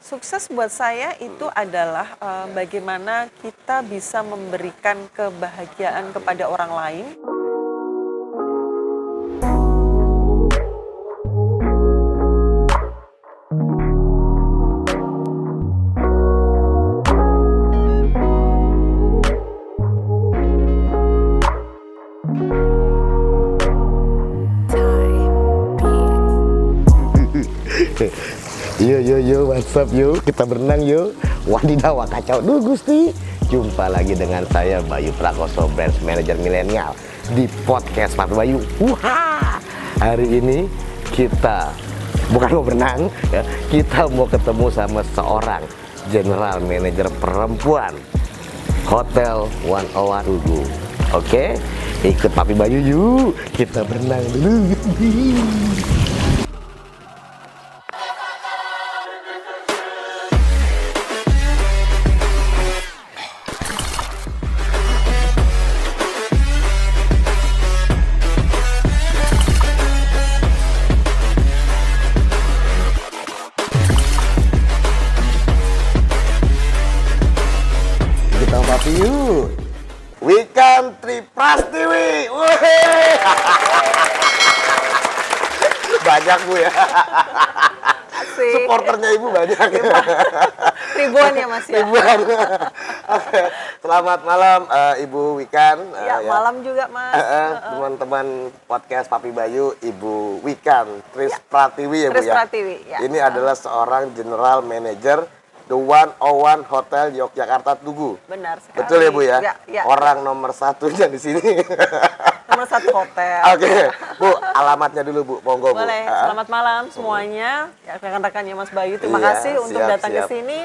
Sukses buat saya itu adalah bagaimana kita bisa memberikan kebahagiaan kepada orang lain. Yo, what's up yo? Kita berenang yo. Wadidaw, kacau duh Gusti. Jumpa lagi dengan saya Bayu Prakoso, Branch Manager Milenial di podcast Pak Bayu. Hari ini kita bukan mau berenang ya, kita mau ketemu sama seorang General Manager perempuan Hotel 101 Tugu. Oke, ikut Papi Bayu yuk. Kita berenang dulu. Kita Papi yuk. Weekend Triprastiwi. Banyak Bu ya. Asik. Supporternya Ibu banyak. Ribuan ya Mas ya. Ribuan. Selamat malam Ibu Wikan. Ya, malam juga Mas. Teman-teman podcast Papi Bayu, Ibu Wikan Tris Pratiwi ya Bu Tris ya. Pratiwi, ya. Ini adalah seorang General Manager The 101 Hotel Yogyakarta Tugu. Benar sekali. Betul ya Bu ya? Ya. Orang nomor satunya di sini. Nomor 1 hotel. Oke, Bu, alamatnya dulu Bu, monggo Bu. Boleh. Selamat malam semuanya. Ya, rekan-rekannya Mas Bayu, terima Iya, kasih untuk siap, datang siap. ke sini.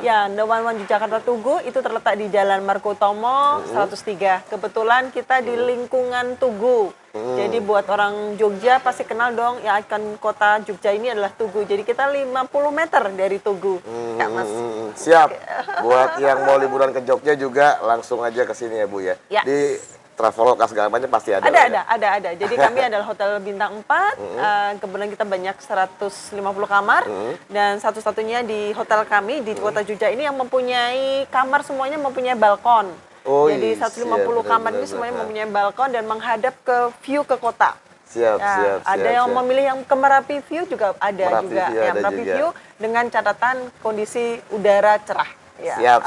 Ya, The 101 Jakarta Tugu itu terletak di Jalan Marco Utomo 103. Kebetulan kita di lingkungan Tugu. Jadi buat orang Jogja pasti kenal dong, ya ikon kota Jogja ini adalah Tugu. Jadi kita 50 meter dari Tugu. Ya, Mas. Siap. Buat yang mau liburan ke Jogja juga langsung aja ke sini ya Bu ya. Ya. Di Traveloka segala macam pasti ada. Ada. Jadi kami adalah hotel bintang 4. Kebetulan kita banyak 150 kamar. Dan satu-satunya di hotel kami di kota Jogja ini yang mempunyai kamar semuanya mempunyai balkon. Oh, Jadi iya, 150 kamar ini semuanya mempunyai balkon dan menghadap ke view ke kota. Siap. Ada yang memilih yang ke Merapi View juga ada Merapi juga. View Ya, ada Merapi juga. View dengan catatan kondisi udara cerah. Ya,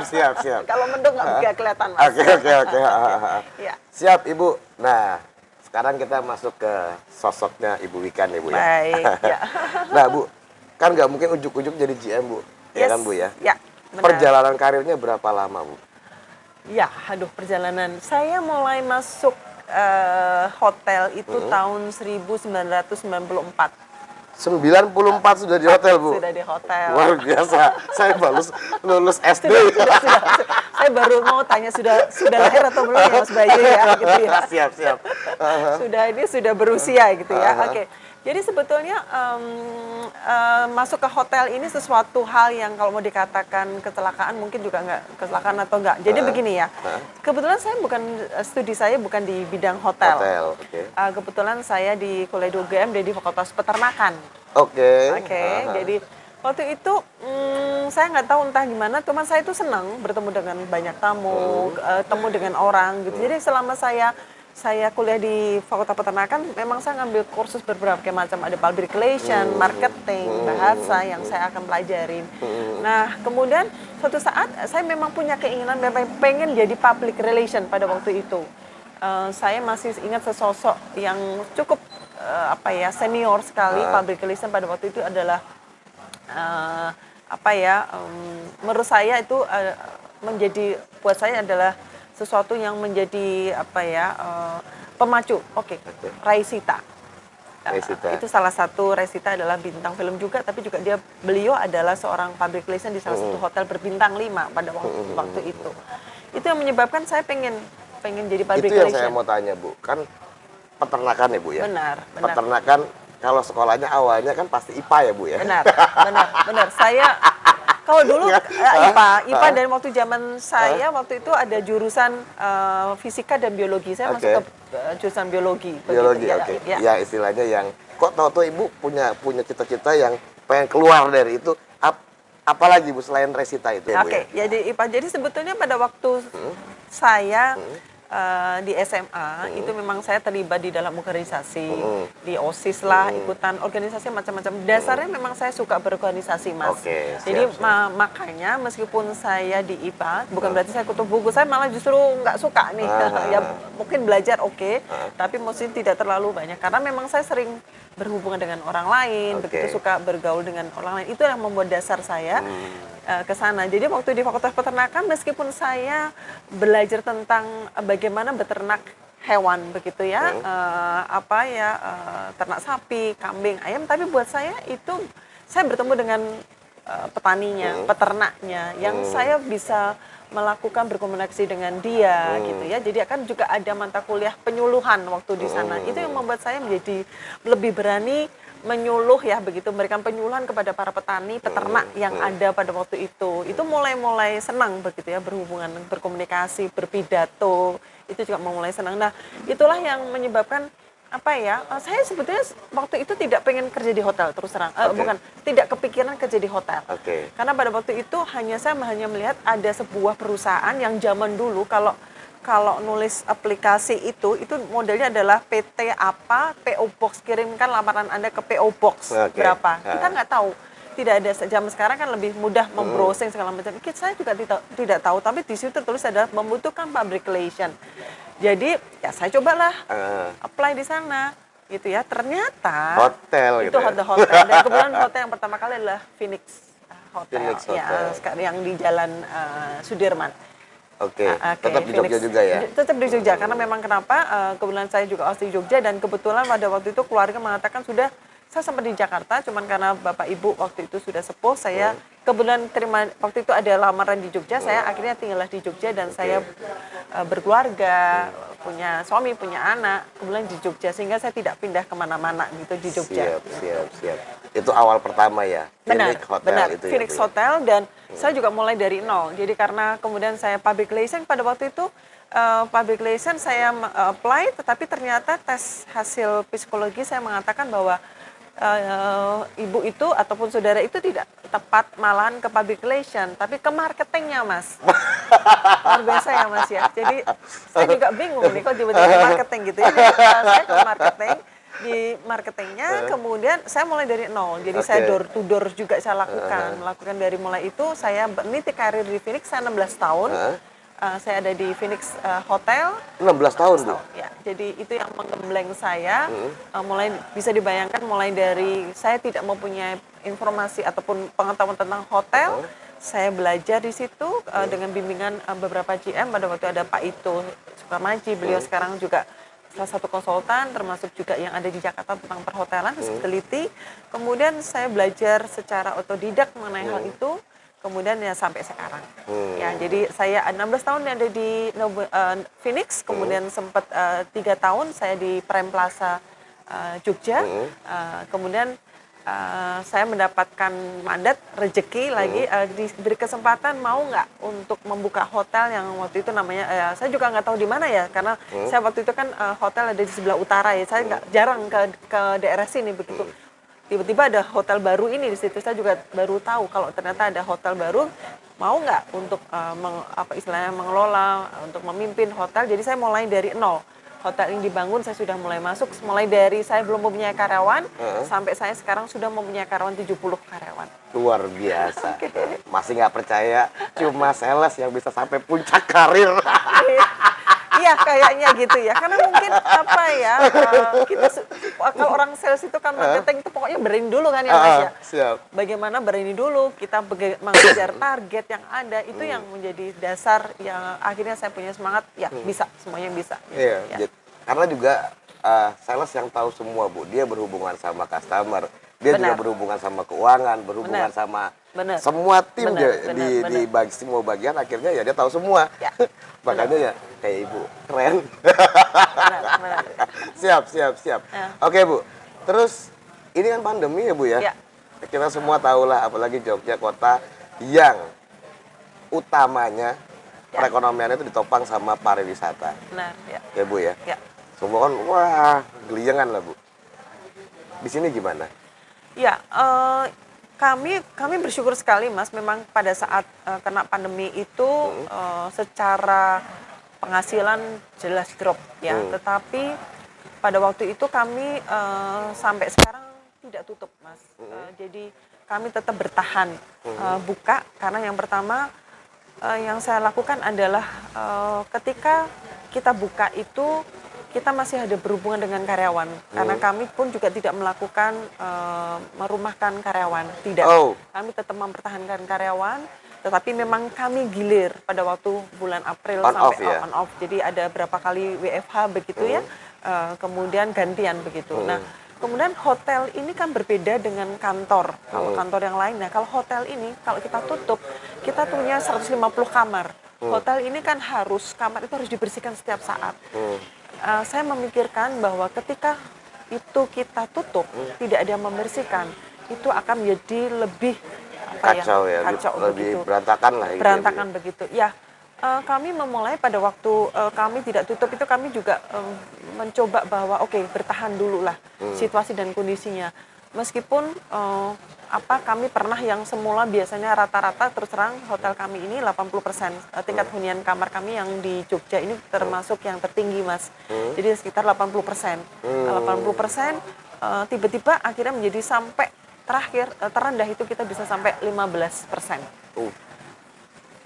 Siap. Kalau mendung nggak kelihatan Mas. Oke. Ya. Siap Ibu. Nah, sekarang kita masuk ke sosoknya Ibu Wikan ya Bu ya. Baik, ya. Nah Bu, kan nggak mungkin ujuk-ujuk jadi GM Bu. Ya kan Bu ya? Ya, benar. Perjalanan karirnya berapa lama Bu? Ya, perjalanan. Saya mulai masuk hotel itu tahun 1994. 94 sudah di hotel Bu? Sudah di hotel. Luar biasa. Saya baru lulus SD. Sudah. Saya baru mau tanya sudah lahir atau belum ya Mas Bayu ya, gitu ya. Siap. Sudah berusia gitu ya. Oke. Jadi sebetulnya masuk ke hotel ini sesuatu hal yang kalau mau dikatakan kecelakaan mungkin juga nggak kecelakaan atau enggak. Jadi begini ya, kebetulan saya studi saya bukan di bidang hotel. Oke. Kebetulan saya di kuliah di UGM di Fakultas Peternakan. Oke. Jadi waktu itu saya nggak tahu entah gimana, cuman saya itu senang bertemu dengan banyak tamu, temu dengan orang gitu. Jadi selama saya kuliah di Fakultas Peternakan, memang saya ngambil kursus berbagai macam, ada public relation, marketing, bahasa yang saya akan pelajarin. Nah, kemudian suatu saat saya memang punya keinginan, pengen jadi public relation pada waktu itu. Saya masih ingat sesosok yang cukup senior sekali public relation pada waktu itu adalah menurut saya itu buat saya adalah sesuatu yang menjadi pemacu. Raisita. Itu salah satu. Raisita adalah bintang film juga, tapi juga beliau adalah seorang public relation di salah satu hotel berbintang 5 pada waktu itu. Itu yang menyebabkan saya pengen jadi public relation. Itu yang saya mau tanya Bu, kan peternakan ya Bu ya? Benar. Peternakan kalau sekolahnya awalnya kan pasti IPA ya Bu ya? Benar. Saya kalau dulu IPA dan waktu zaman saya waktu itu ada jurusan fisika dan biologi. Saya masuk ke jurusan biologi. Biologi, oke. Ya istilahnya yang kok tahu-tahu Ibu punya cita-cita yang pengen keluar dari itu. Apalagi Bu selain Resita itu ya Bu Oke, ya? jadi IPA. Jadi sebetulnya pada waktu saya di SMA itu memang saya terlibat di dalam organisasi, di OSIS lah, ikutan organisasi macam-macam. Dasarnya memang saya suka berorganisasi, Mas. Oke, Jadi siap, siap. makanya meskipun saya di IPA, bukan berarti saya kutu buku, saya malah justru nggak suka nih. Ya mungkin belajar oke, tapi mesti tidak terlalu banyak karena memang saya sering berhubungan dengan orang lain, Oke. begitu suka bergaul dengan orang lain. Itu yang membuat dasar saya ke sana. Jadi waktu di Fakultas Peternakan meskipun saya belajar tentang bagaimana beternak hewan begitu ya, ternak sapi, kambing, ayam, tapi buat saya itu saya bertemu dengan petaninya, peternaknya yang saya bisa melakukan berkomunikasi dengan dia gitu ya. Jadi akan juga ada mata kuliah penyuluhan waktu di sana. Itu yang membuat saya menjadi lebih berani menyuluh ya begitu, memberikan penyuluhan kepada para petani, peternak yang ada pada waktu itu. Itu mulai senang begitu ya, berhubungan, berkomunikasi, berpidato. Itu juga mulai senang. Nah, itulah yang menyebabkan saya sebetulnya waktu itu tidak pengen kerja di hotel terus terang. Bukan, tidak kepikiran kerja di hotel. Karena pada waktu itu saya hanya melihat ada sebuah perusahaan yang zaman dulu kalau nulis aplikasi itu modelnya adalah PT apa, PO Box, kirimkan lamaran Anda ke PO Box berapa. Kita nggak tahu. Tidak ada, zaman sekarang kan lebih mudah membrowsing segala macam. Saya juga tidak tahu, tapi di situ tertulis adalah membutuhkan public relation. Jadi ya saya cobalah apply di sana gitu ya. Ternyata hotel itu gitu ya? hotel. Dan kebetulan hotel yang pertama kali adalah Phoenix Hotel, Phoenix Hotel. yang di Jalan Sudirman. Tetap di Jogja juga ya? Tetap di Jogja, karena memang kenapa, kebetulan saya juga asli Jogja, dan kebetulan pada waktu itu keluarga mengatakan saya sempat di Jakarta, cuman karena bapak ibu waktu itu sudah sepuh, saya kebetulan terima, waktu itu ada lamaran di Jogja, saya akhirnya tinggallah di Jogja, dan saya berkeluarga, punya suami, punya anak, kebetulan di Jogja, sehingga saya tidak pindah kemana-mana gitu di Jogja. Siap. Itu awal pertama ya? Benar, itu Phoenix ya, Hotel, dan saya juga mulai dari nol. Jadi karena kemudian saya public relation pada waktu itu, public relation saya apply, tetapi ternyata tes hasil psikologi saya mengatakan bahwa ibu itu ataupun saudara itu tidak tepat malahan ke public relation, tapi ke marketingnya, Mas. Luar biasa ya, Mas ya. Jadi saya juga bingung nih kok tiba-tiba marketing gitu ya. Jadi, saya ke marketing. Di marketingnya, kemudian saya mulai dari nol. Jadi saya door to door juga saya melakukan dari mulai itu. Saya meniti karir di Phoenix, saya 16 tahun. Saya ada di Phoenix Hotel. 16 tahun, Bu? Ya, jadi itu yang menggembleng saya. Mulai bisa dibayangkan mulai dari saya tidak mempunyai informasi ataupun pengetahuan tentang hotel. Saya belajar di situ dengan bimbingan beberapa GM. Pada waktu ada Pak Ito Sukamaji, beliau sekarang juga salah satu konsultan, termasuk juga yang ada di Jakarta tentang perhotelan, hospitality. Kemudian saya belajar secara otodidak mengenai hal itu, kemudian ya sampai sekarang. Ya, jadi saya 16 tahun ada di Phoenix, kemudian sempat 3 tahun saya di Prime Plaza Jogja, kemudian saya mendapatkan mandat rezeki lagi, diberi kesempatan mau nggak untuk membuka hotel yang waktu itu namanya, saya juga nggak tahu di mana ya, karena saya waktu itu kan hotel ada di sebelah utara ya, saya nggak jarang ke daerah sini begitu. Tiba-tiba ada hotel baru ini di situ, saya juga baru tahu kalau ternyata ada hotel baru, mau nggak untuk istilahnya mengelola, untuk memimpin hotel. Jadi saya mulai dari nol. Hotel ini dibangun, saya sudah mulai masuk, mulai dari saya belum mempunyai karyawan, sampai saya sekarang sudah mempunyai karyawan 70 karyawan. Luar biasa. Masih nggak percaya, cuma sales yang bisa sampai puncak karir. Iya, kayaknya gitu ya. Karena mungkin kita kalau orang sales itu kan marketing itu pokoknya berani dulu kan ya, Mas ya. Siap. Bagaimana berani dulu, kita mengejar target yang ada, itu yang menjadi dasar yang akhirnya saya punya semangat, ya bisa, semuanya bisa. Iya, Ya. karena juga sales yang tahu semua, Bu. Dia berhubungan sama customer, dia juga berhubungan sama keuangan, berhubungan sama semua tim di semua bagian, akhirnya ya dia tahu semua. Ya. Makanya ya kayak Ibu, keren. Benar. Siap. Ya. Oke, Bu. Terus ini kan pandemi ya, Bu ya? Ya. Kita semua tahu lah, apalagi Jogja kota yang utamanya perekonomian itu ditopang sama pariwisata. Benar, ya. Ya, Bu ya? Ya. Semua kan, wah, geliangan lah, Bu. Di sini gimana? Ya, Kami bersyukur sekali Mas, memang pada saat kena pandemi itu secara penghasilan jelas drop ya, tetapi pada waktu itu kami sampai sekarang tidak tutup Mas. Jadi kami tetap bertahan buka karena yang pertama yang saya lakukan adalah ketika kita buka itu kita masih ada berhubungan dengan karyawan karena kami pun juga tidak melakukan merumahkan karyawan, tidak. Kami tetap mempertahankan karyawan, tetapi memang kami gilir pada waktu bulan April On sampai off ya? on off. Jadi ada berapa kali WFH begitu ya, kemudian gantian begitu. Nah, kemudian hotel ini kan berbeda dengan kantor. Kalau kantor yang lain, nah kalau hotel ini kalau kita tutup, kita punya 150 kamar. Hotel ini kan kamar itu harus dibersihkan setiap saat. Saya memikirkan bahwa ketika itu kita tutup, tidak ada yang membersihkan, itu akan menjadi lebih kacau begitu. lebih berantakan lah. Berantakan begitu. Ya, kami memulai pada waktu kami tidak tutup itu kami juga mencoba bahwa bertahan dulu lah situasi dan kondisinya. Meskipun kami pernah yang semula biasanya rata-rata terus terang hotel kami ini 80% tingkat hunian kamar kami yang di Jogja ini termasuk yang tertinggi Mas. Jadi sekitar 80%. 80% tiba-tiba akhirnya menjadi sampai terakhir terendah itu kita bisa sampai 15%.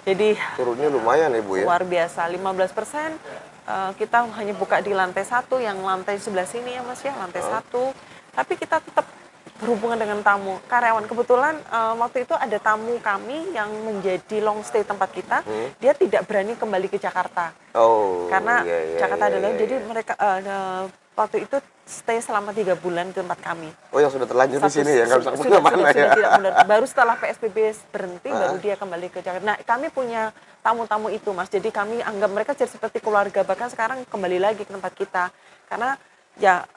Jadi turunnya lumayan ya Bu ya. Luar biasa 15%. Kita hanya buka di lantai 1 yang lantai sebelah sini ya Mas ya, lantai 1. Tapi kita tetap berhubungan dengan tamu karyawan. Kebetulan waktu itu ada tamu kami yang menjadi long stay tempat kita, dia tidak berani kembali ke Jakarta karena Jakarta adalah jadi mereka waktu itu stay selama 3 bulan di tempat kami. Yang sudah terlanjur di sini ya, nggak bisa kemana-mana ya. Baru setelah PSBB berhenti baru dia kembali ke Jakarta. Nah, kami punya tamu-tamu itu Mas, jadi kami anggap mereka jadi seperti keluarga, bahkan sekarang kembali lagi ke tempat kita karena ya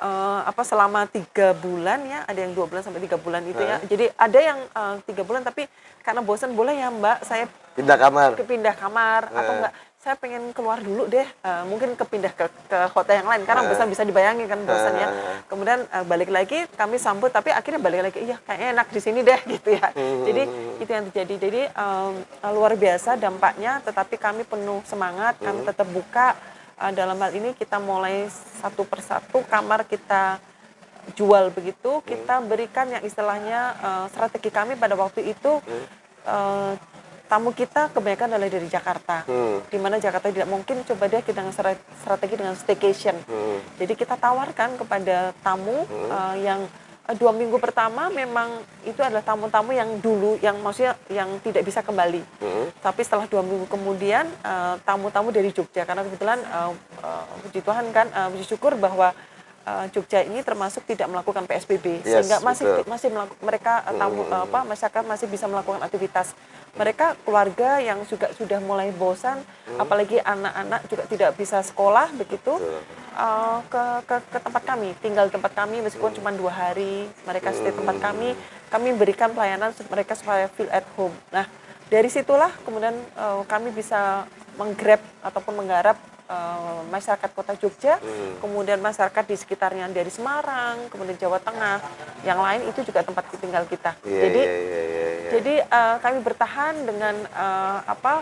selama 3 bulan ya, ada yang 2 bulan sampai 3 bulan itu ya. Jadi ada yang 3 bulan tapi karena bosan, boleh ya Mbak saya pindah kamar atau enggak saya pengen keluar dulu deh, mungkin kepindah ke hotel yang lain karena bisa dibayangin kan bosannya. Kemudian balik lagi kami sambut, tapi akhirnya balik lagi, iya kayaknya enak di sini deh gitu ya. Jadi itu yang terjadi. Jadi luar biasa dampaknya, tetapi kami penuh semangat, kami tetap buka. Dalam hal ini kita mulai satu persatu kamar kita jual begitu, kita berikan yang istilahnya strategi kami pada waktu itu tamu kita kebanyakan adalah dari Jakarta, di mana Jakarta tidak mungkin, coba deh kita dengan strategi dengan staycation. Jadi kita tawarkan kepada tamu yang 2 minggu pertama memang itu adalah tamu-tamu yang dulu, yang maksudnya yang tidak bisa kembali. Tapi setelah 2 minggu kemudian tamu-tamu dari Jogja, karena kebetulan puji Tuhan kan, puji syukur bahwa Jogja ini termasuk tidak melakukan PSBB, sehingga masih mereka masyarakat masih bisa melakukan aktivitas. Mereka keluarga yang juga sudah mulai bosan, apalagi anak-anak juga tidak bisa sekolah begitu, ke tempat kami, tinggal di tempat kami meskipun cuma 2 hari, mereka stay tempat kami berikan pelayanan mereka supaya feel at home. Nah, dari situlah kemudian kami bisa menggrab ataupun menggarap masyarakat kota Jogja, kemudian masyarakat di sekitarnya dari Semarang, kemudian Jawa Tengah, yang lain itu juga tempat tinggal kita. Jadi kami bertahan dengan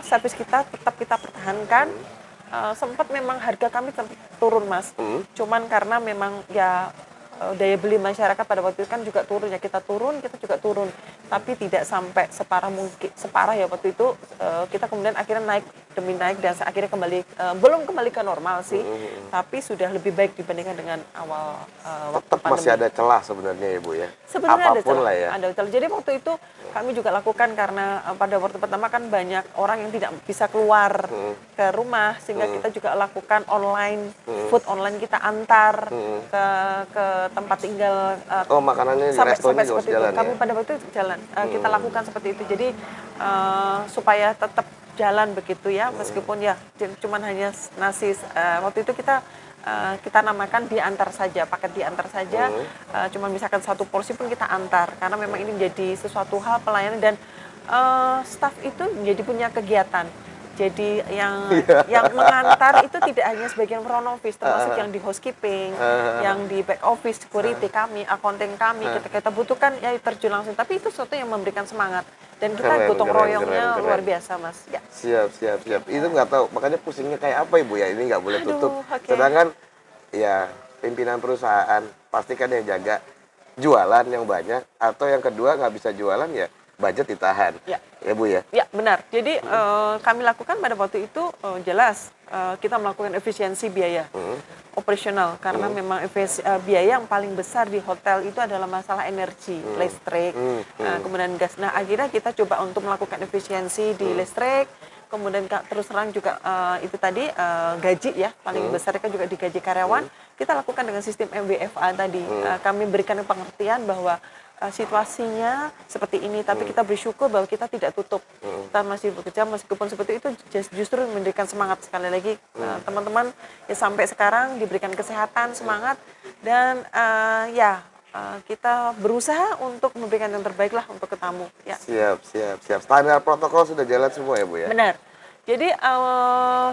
servis kita tetap kita pertahankan. Sempat memang harga kami turun Mas, cuman karena memang ya daya beli masyarakat pada waktu itu kan juga turun ya, kita juga turun, tapi tidak sampai separah ya waktu itu. Kita kemudian akhirnya naik demi naik dan akhirnya belum kembali ke normal sih, tapi sudah lebih baik dibandingkan dengan awal waktu tetap pandemi. Masih ada celah sebenarnya ya Bu ya. Sebenarnya apapun ada celah, lah ya. ada celah. Jadi waktu itu kami juga lakukan karena pada waktu pertama kan banyak orang yang tidak bisa keluar ke rumah, sehingga kita juga lakukan online, food online kita antar ke tempat tinggal. Makanannya di restoran juga seperti jalan itu. Kami ya? pada waktu itu jalan. Kita lakukan seperti itu. Jadi supaya tetap jalan begitu ya, meskipun ya cuman hanya nasi. Waktu itu kita namakan diantar saja, paket diantar saja, cuma misalkan 1 porsi pun kita antar, karena memang ini menjadi sesuatu hal pelayanan dan staf itu menjadi punya kegiatan. Jadi yang mengantar itu tidak hanya sebagian front office, termasuk yang di housekeeping, yang di back office, security kami, accounting kami, ketika kita butuhkan ya terjun langsung. Tapi itu sesuatu yang memberikan semangat dan kita Keren, gotong keren, royongnya keren. luar biasa, Mas. Ya. Siap. Itu nggak tahu, makanya pusingnya kayak apa Ibu ya, ini nggak boleh tutup. Oke. Sedangkan ya pimpinan perusahaan pasti kan yang jaga jualan yang banyak, atau yang kedua nggak bisa jualan ya budget ditahan. Ya Bu ya. Ya, benar. Jadi kami lakukan pada waktu itu jelas kita melakukan efisiensi biaya operasional karena memang biaya yang paling besar di hotel itu adalah masalah energi, listrik, kemudian gas. Nah, akhirnya kita coba untuk melakukan efisiensi di listrik. Kemudian terus terang juga itu tadi gaji ya, paling besar kan juga di gaji karyawan. Kita lakukan dengan sistem MWFA tadi. Kami berikan pengertian bahwa situasinya seperti ini, tapi kita bersyukur bahwa kita tidak tutup. Kita masih bekerja, meskipun seperti itu justru memberikan semangat sekali lagi teman-teman ya sampai sekarang diberikan kesehatan, semangat, dan kita berusaha untuk memberikan yang terbaik lah untuk tamu. Ya. Siap. Standar protokol sudah jalan semua ya Bu ya? Benar. Jadi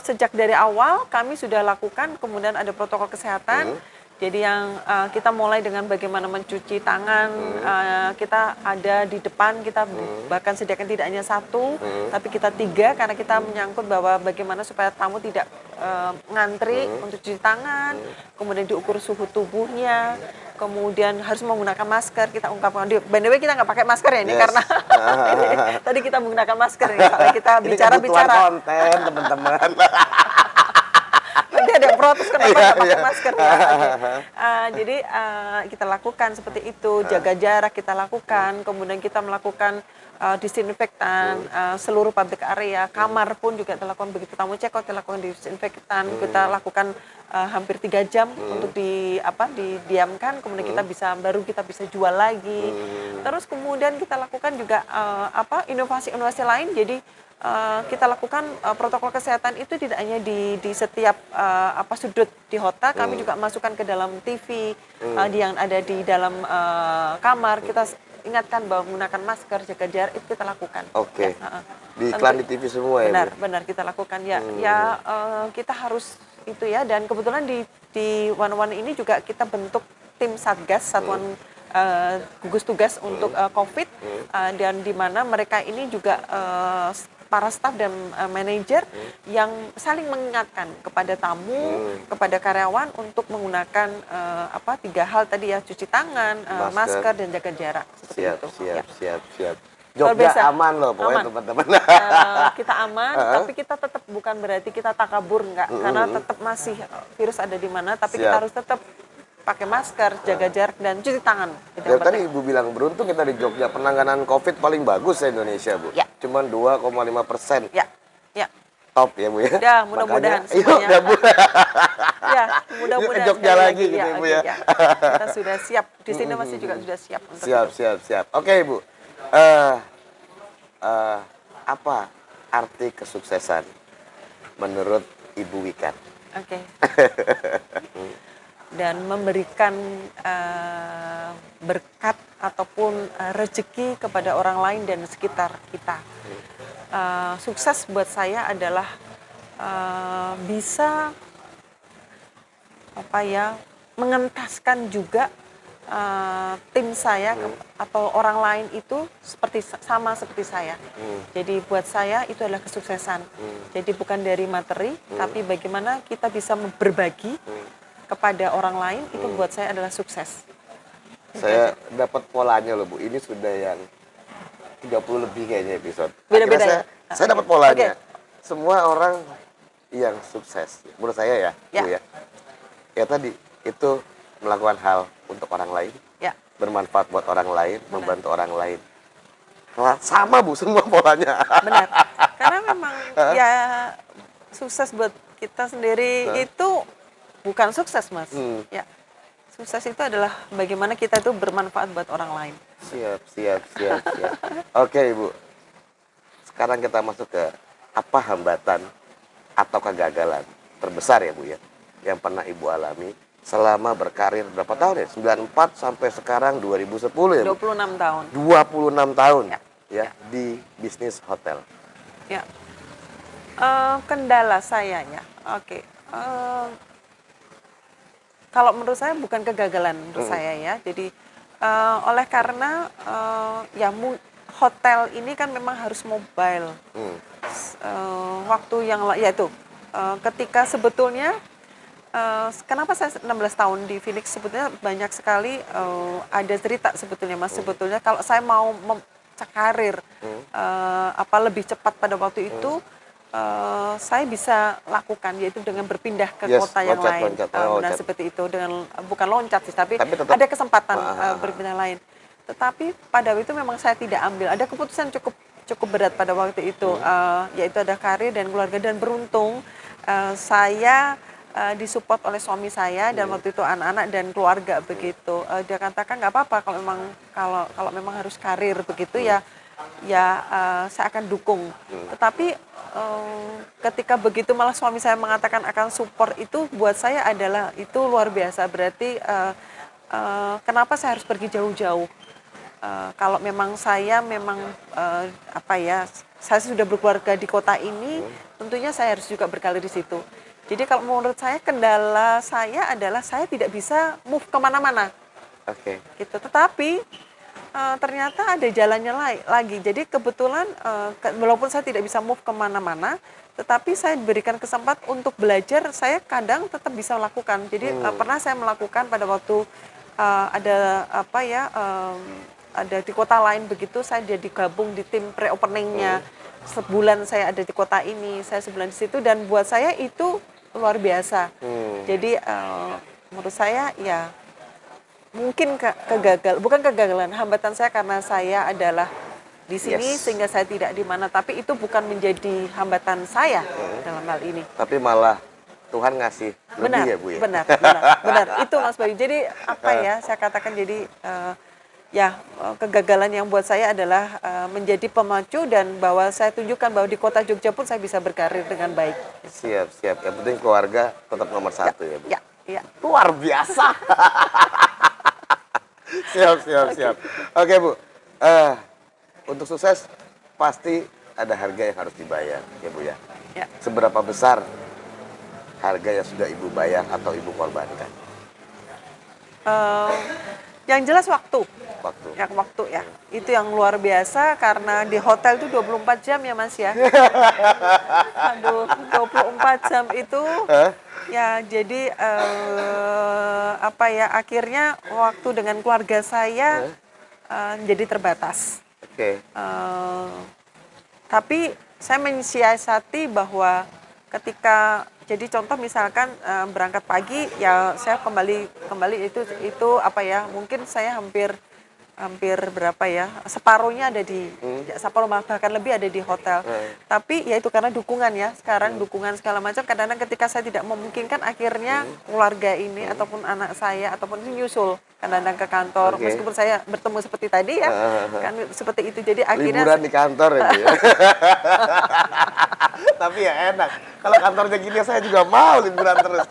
sejak dari awal kami sudah lakukan, kemudian ada protokol kesehatan. Jadi yang kita mulai dengan bagaimana mencuci tangan, kita ada di depan, kita bahkan sediakan tidak hanya satu, tapi kita 3 karena kita menyangkut bahwa bagaimana supaya tamu tidak ngantri untuk cuci tangan, kemudian diukur suhu tubuhnya, kemudian harus menggunakan masker. Kita ungkapkan, by the way kita nggak pakai masker ya ini karena tadi kita menggunakan masker ya, soalnya kita bicara-bicara. Konten teman-teman. Nanti ada yang protes kenapa nggak pakai masker ya. Jadi kita lakukan seperti itu, jaga jarak kita lakukan, kemudian kita melakukan disinfektan seluruh public area, kamar pun juga kita lakukan begitu tamu check out, kita lakukan disinfektan, kita lakukan hampir 3 jam untuk didiamkan, kemudian kita bisa jual lagi. Terus kemudian kita lakukan juga inovasi-inovasi lain. Jadi kita lakukan protokol kesehatan itu tidak hanya di setiap sudut di hotel, kami juga masukkan ke dalam TV yang ada di dalam kamar. Kita ingatkan bahwa menggunakan masker, jaga jarak itu kita lakukan. Oke. Ya, di iklan di TV semua ya? Benar kita lakukan ya. Kita harus itu ya, dan kebetulan di One ini juga kita bentuk tim satgas, satuan gugus tugas untuk COVID, dan di mana mereka ini juga para staf dan manajer yang saling mengingatkan kepada tamu, kepada karyawan untuk menggunakan 3 hal tadi ya, cuci tangan, masker dan jaga jarak. Siap. Jogja aman loh pokoknya teman-teman. Kita aman, tapi kita tetap bukan berarti kita takabur, enggak, karena tetap masih virus ada di mana, tapi kita harus tetap pakai masker, jaga jarak, dan cuci tangan. Ya, tadi Ibu bilang beruntung kita di Jogja, penanganan COVID paling bagus ya Indonesia Bu. Ya. Cuman 2,5%. Ya. Top ya Bu ya. Ya, mudah-mudahan semuanya. Ya Bu. Ya, mudah-mudahan. Ke Jogja lagi gitu ya, Bu ya. Kita sudah siap. Di sini masih juga sudah siap. Siap. Oke Ibu. Apa arti kesuksesan menurut Ibu Wikan? Oke. Dan memberikan berkat ataupun rezeki kepada orang lain dan sekitar kita. Sukses buat saya adalah bisa mengentaskan juga tim saya atau orang lain itu sama seperti saya. Jadi buat saya itu adalah kesuksesan. Jadi bukan dari materi, tapi bagaimana kita bisa berbagi kepada orang lain, itu buat saya adalah sukses. Saya dapat polanya loh Bu, ini sudah yang 30 lebih kayaknya episode. Beda-beda ya? Saya dapat polanya. Semua orang yang sukses, menurut saya ya, Bu ya. Ya tadi, itu melakukan hal untuk orang lain, bermanfaat buat orang lain, membantu orang lain. Sama Bu, semua polanya. Benar, karena memang ya sukses buat kita sendiri itu bukan sukses Mas. Ya, sukses itu adalah bagaimana kita itu bermanfaat buat orang lain. Siap. Oke Ibu, sekarang kita masuk ke apa hambatan atau kegagalan terbesar ya Bu ya, yang pernah Ibu alami selama berkarir berapa tahun ya? 94 sampai sekarang 2010 ya Bu? 26 tahun. 26 tahun ya di bisnis hotel. Ya. Kendala saya ya, oke. Kalau menurut saya bukan kegagalan menurut saya ya. Jadi oleh karena hotel ini kan memang harus mobile. Waktu yang yaitu ketika sebetulnya kenapa saya 16 tahun di Phoenix sebetulnya banyak sekali ada cerita sebetulnya Mas. Sebetulnya kalau saya mau karir apa lebih cepat pada waktu itu saya bisa lakukan yaitu dengan berpindah ke kota yang lain. Nah seperti itu dengan bukan loncat sih tapi tetap, ada kesempatan berpindah lain. Tetapi pada waktu itu memang saya tidak ambil. Ada keputusan cukup berat pada waktu itu yaitu ada karir dan keluarga dan beruntung saya disupport oleh suami saya dan waktu itu anak-anak dan keluarga begitu. Dia katakan nggak apa-apa kalau memang harus karir begitu saya akan dukung. Tetapi ketika begitu malah suami saya mengatakan akan support itu buat saya adalah itu luar biasa. Berarti kenapa saya harus pergi jauh-jauh? Kalau memang saya saya sudah berkeluarga di kota ini, tentunya saya harus juga berkarir di situ. Jadi kalau menurut saya kendala saya adalah saya tidak bisa move kemana-mana. Oke. Gitu. Tetapi ternyata ada jalannya lagi. Jadi kebetulan walaupun saya tidak bisa move kemana-mana, tetapi saya diberikan kesempatan untuk belajar. Saya kadang tetap bisa lakukan. Jadi pernah saya melakukan pada waktu ada di kota lain begitu. Saya jadi gabung di tim pre-openingnya. Sebulan saya ada di kota ini, saya sebulan di situ dan buat saya itu luar biasa. Jadi menurut saya ya mungkin bukan kegagalan, hambatan saya karena saya adalah di sini sehingga saya tidak di mana, tapi itu bukan menjadi hambatan saya dalam hal ini. Tapi malah Tuhan ngasih lebih ya Bu ya? Benar, itu Mas Bayu. Jadi saya katakan jadi kegagalan yang buat saya adalah menjadi pemacu dan bahwa saya tunjukkan bahwa di kota Jogja pun saya bisa berkarir dengan baik. Siap. Yang penting keluarga tetap nomor satu ya Bu? Ya. Luar biasa. Siap. Oke Bu, untuk sukses pasti ada harga yang harus dibayar ya Bu ya. Seberapa besar harga yang sudah Ibu bayar atau Ibu korbankan? Yang jelas waktu. Itu yang luar biasa karena di hotel itu 24 jam ya Mas ya. Aduh, 24 jam itu ya jadi akhirnya waktu dengan keluarga saya jadi terbatas. Tapi saya mensiasati bahwa ketika jadi contoh misalkan berangkat pagi ya saya kembali itu mungkin saya hampir berapa ya, separuhnya ada di separuh bahkan lebih ada di hotel. Tapi ya itu karena dukungan ya, sekarang dukungan segala macam. Kadang-kadang ketika saya tidak memungkinkan akhirnya keluarga ini ataupun anak saya ataupun nyusul kadang-kadang ke kantor meskipun saya bertemu seperti tadi ya kan seperti itu. Jadi akhirnya liburan di kantor ya Bu ya. Tapi ya enak. Kalau kantornya gini saya juga mau liburan terus.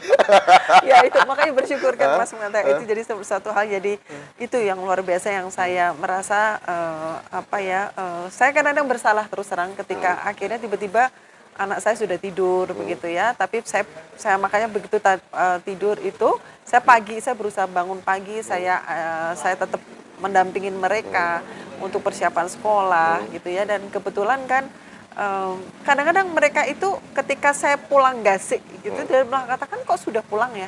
Ya itu makanya bersyukur kan Mas mengatakan itu jadi satu hal. Jadi itu yang luar biasa yang saya merasa saya kadang-kadang bersalah terus terang ketika akhirnya tiba-tiba anak saya sudah tidur begitu ya. Tapi saya makanya begitu tidur itu saya berusaha bangun pagi, saya tetap mendampingin mereka untuk persiapan sekolah gitu ya. Dan kebetulan kan kadang-kadang mereka itu ketika saya pulang gasik gitu dia bilang katakan kok sudah pulang ya.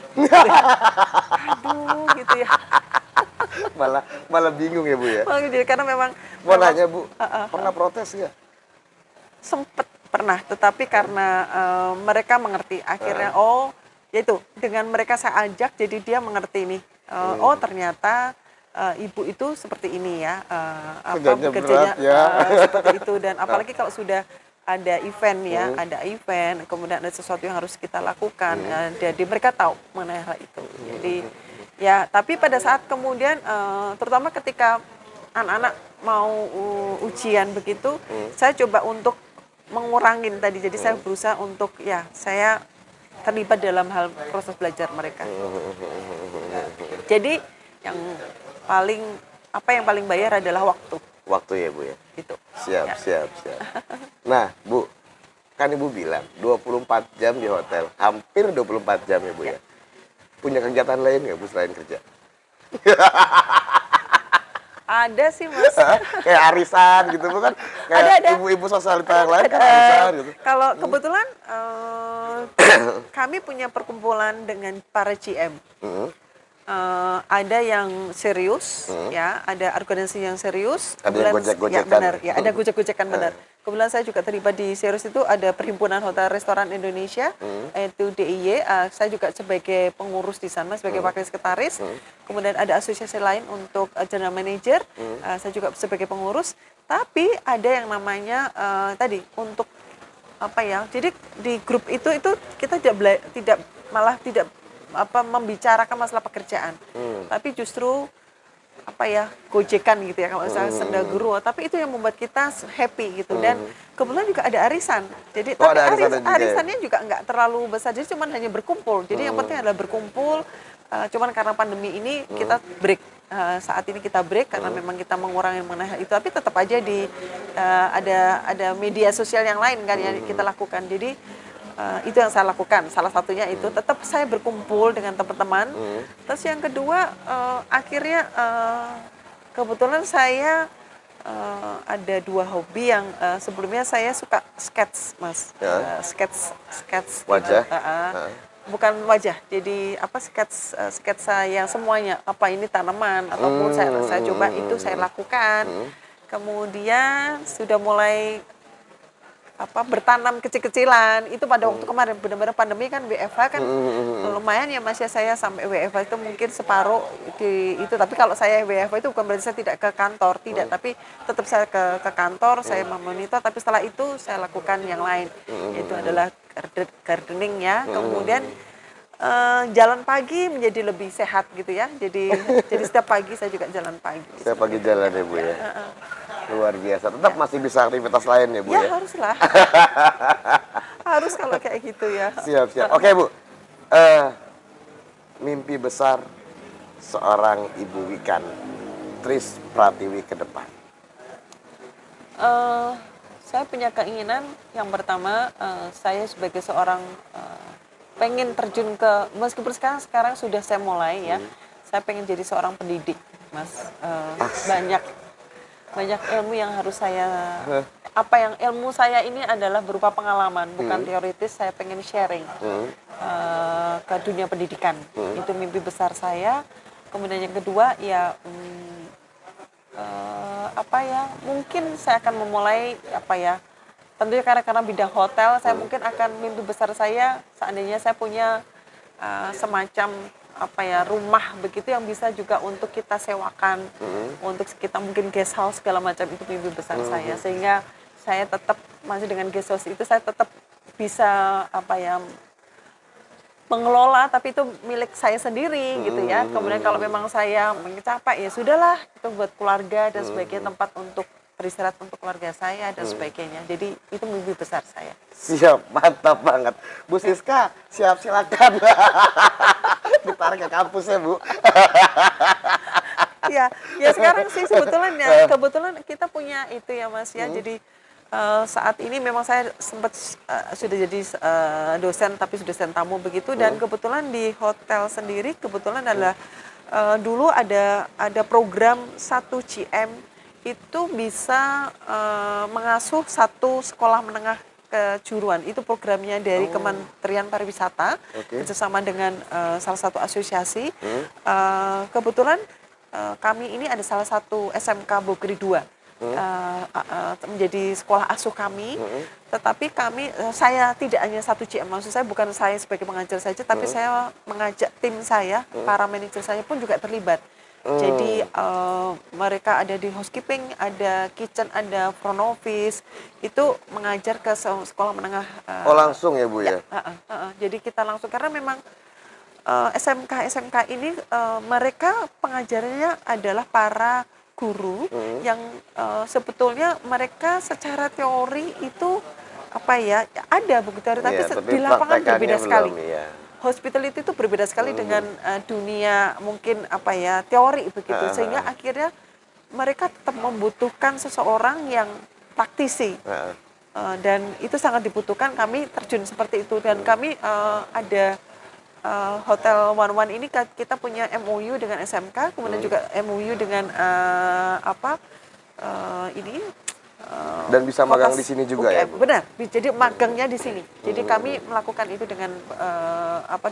Aduh gitu ya. malah bingung ya Bu ya. Jadi karena memang mau nanya Bu, pernah protes nggak? Sempet pernah, tetapi karena mereka mengerti akhirnya yaitu dengan mereka saya ajak jadi dia mengerti nih. Ternyata ibu itu seperti ini ya, bekerjanya seperti itu dan apalagi kalau sudah ada event ya, kemudian ada sesuatu yang harus kita lakukan, jadi mereka tahu mengenai hal itu. Jadi ya, tapi pada saat kemudian terutama ketika anak-anak mau ujian begitu, saya coba untuk mengurangin tadi. Jadi saya berusaha untuk saya terlibat dalam hal proses belajar mereka. Jadi yang paling bayar adalah waktu. Waktu ya Bu ya. Itu. Siap. Nah Bu, Kan Ibu bilang 24 jam di hotel, hampir 24 jam ya Bu ya. Punya kegiatan lain nggak Bu selain kerja? Ada sih Mas. Kayak arisan gitu Bu kan? Kayak Ada. ibu-ibu sosialita yang lain kan arisan gitu. Kalau kebetulan kami punya perkumpulan dengan para GM. Ada yang serius, ya, ada organisasi yang serius. Ada yang Kemudian, gojek-gojekan. ya benar, ya ada gojek-gojekan benar. Kebetulan saya juga terlibat di serius itu ada Perhimpunan Hotel Restoran Indonesia, itu DIY. Saya juga sebagai pengurus di sana, sebagai wakil sekretaris. Kemudian ada asosiasi lain untuk general manager, saya juga sebagai pengurus. Tapi ada yang namanya tadi untuk apa ya? Jadi di grup itu kita malah tidak membicarakan masalah pekerjaan, tapi justru apa ya, gojekan gitu ya kalau saya senda guru, tapi itu yang membuat kita happy gitu. Dan kebetulan juga ada arisan, jadi tapi ada arisan juga arisannya juga nggak terlalu besar, jadi cuman hanya berkumpul. Jadi yang penting adalah berkumpul. Cuman karena pandemi ini kita break, saat ini kita break karena memang kita mengurangi mengenai itu, tapi tetap aja ada media sosial yang lain kan yang kita lakukan. Jadi itu yang saya lakukan, salah satunya itu tetap saya berkumpul dengan teman-teman. Terus yang kedua akhirnya kebetulan saya ada 2 hobi yang sebelumnya saya suka sketch Mas, sketch Wajah. bukan wajah, jadi apa, sketsa yang semuanya, apa ini tanaman ataupun saya coba itu saya lakukan. Kemudian sudah mulai bertanam kecil-kecilan itu pada waktu kemarin benar-benar pandemi kan, WFH kan lumayan ya Mas ya, saya sampai WFH itu mungkin separuh di itu. Tapi kalau saya WFH itu bukan berarti saya tidak ke kantor, tidak, tapi tetap saya ke kantor, saya memonitor, tapi setelah itu saya lakukan yang lain, yaitu adalah gardening ya. Kemudian jalan pagi menjadi lebih sehat gitu ya, jadi setiap pagi saya juga jalan pagi. Setiap pagi jalan ya Bu ya. Luar biasa. Tetap masih bisa aktivitas lain ya Bu ya? Ya haruslah. Harus kalau kayak gitu ya. Siap. Oke Bu, mimpi besar seorang Ibu Wikan Tris Pratiwi ke depan. Saya punya keinginan yang pertama, saya sebagai seorang pengen terjun ke, meskipun sekarang sudah saya mulai ya, saya pengen jadi seorang pendidik Mas. Banyak ilmu yang harus saya, ilmu saya ini adalah berupa pengalaman, bukan teoritis. Saya pengen sharing ke dunia pendidikan. Itu mimpi besar saya. Kemudian yang kedua ya mungkin saya akan memulai tentunya karena bidang hotel, saya mungkin akan, mimpi besar saya seandainya saya punya semacam rumah begitu yang bisa juga untuk kita sewakan, untuk kita mungkin guest house segala macam, itu mimpi besar saya. Sehingga saya tetap masih dengan guest house itu saya tetap bisa mengelola, tapi itu milik saya sendiri gitu ya. Kemudian kalau memang saya mencapai ya sudahlah, itu buat keluarga dan sebagainya, tempat untuk beristirahat untuk keluarga saya dan sebagainya. Jadi itu mimpi besar saya. Siap, mantap banget. Bu Siska, siap, silakan. Ditarik ke kampus ya Bu. Ya sekarang sih kebetulan kita punya itu ya Mas ya. Jadi saat ini memang saya sempat sudah jadi dosen, tapi dosen tamu begitu. Dan kebetulan di hotel sendiri kebetulan adalah dulu ada program 1 GM itu bisa mengasuh 1 sekolah menengah kejuruan. Itu programnya dari Kementerian Pariwisata bersama dengan salah satu asosiasi. Kebetulan kami ini ada salah satu SMK Bogri 2 menjadi sekolah asuh kami. Tetapi saya tidak hanya 1 GM, maksud saya bukan saya sebagai pengajar saja, tapi saya mengajak tim saya, para manajer saya pun juga terlibat. Jadi mereka ada di housekeeping, ada kitchen, ada front office, itu mengajar ke sekolah menengah. Langsung ya Bu ya? Jadi kita langsung, karena memang SMK ini mereka pengajarnya adalah para guru yang sebetulnya mereka secara teori itu ada buku teori, tapi di lapangan berbeda sekali. Hospitality itu berbeda sekali dengan dunia mungkin teori begitu, sehingga akhirnya mereka tetap membutuhkan seseorang yang praktisi. Dan itu sangat dibutuhkan, kami terjun seperti itu. Dan kami ada Hotel One One ini kita punya MOU dengan SMK, kemudian juga MOU dengan ini Dan bisa magang di sini juga ya, Bu? Benar, jadi magangnya di sini. Jadi kami melakukan itu dengan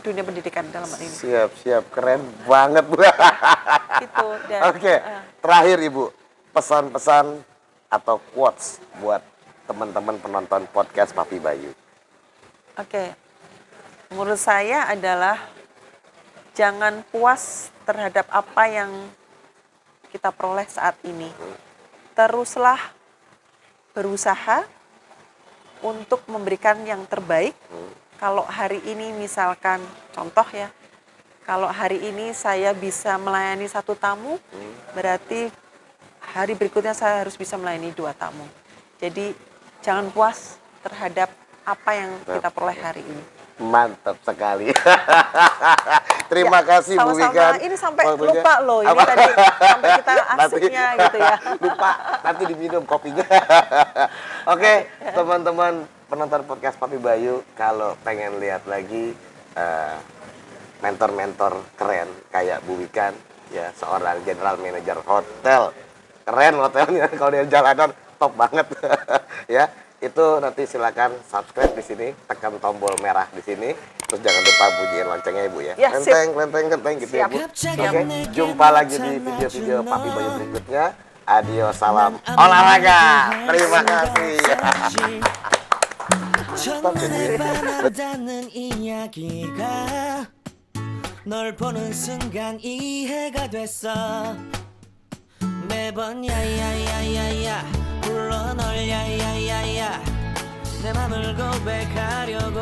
dunia pendidikan dalam hal ini. Siap, keren banget, Bu. Gitu. Oke, terakhir Ibu, pesan-pesan atau quotes buat teman-teman penonton podcast Papi Bayu. Oke, menurut saya adalah jangan puas terhadap apa yang kita peroleh saat ini. Teruslah berusaha untuk memberikan yang terbaik. Kalau hari ini misalkan, contoh ya, kalau hari ini saya bisa melayani 1 tamu, berarti hari berikutnya saya harus bisa melayani 2 tamu. Jadi jangan puas terhadap apa yang kita peroleh hari ini. Mantap sekali. Terima kasih Bu Wikan. Ini sampai lupa loh, ini tadi sampai kita asiknya gitu ya. Lupa, nanti diminum kopinya. Oke, teman-teman penonton podcast Papi Bayu, kalau pengen lihat lagi mentor-mentor keren kayak Bu Wikan, ya seorang general manager hotel. Keren hotelnya, kalau dia jalanan top banget. Ya. Itu nanti silakan subscribe di sini, tekan tombol merah di sini, terus jangan lupa bunyiin loncengnya Ibu ya. Ya, Kenteng gitu ya Bu. Oke, jumpa lagi di video-video Papi Bayu berikutnya. Adios, salam olahraga. Terima kasih. 널 보는 순간 이해가 됐어. 매번 야야야야야 불러 널 야야야야 내 맘을 고백하려고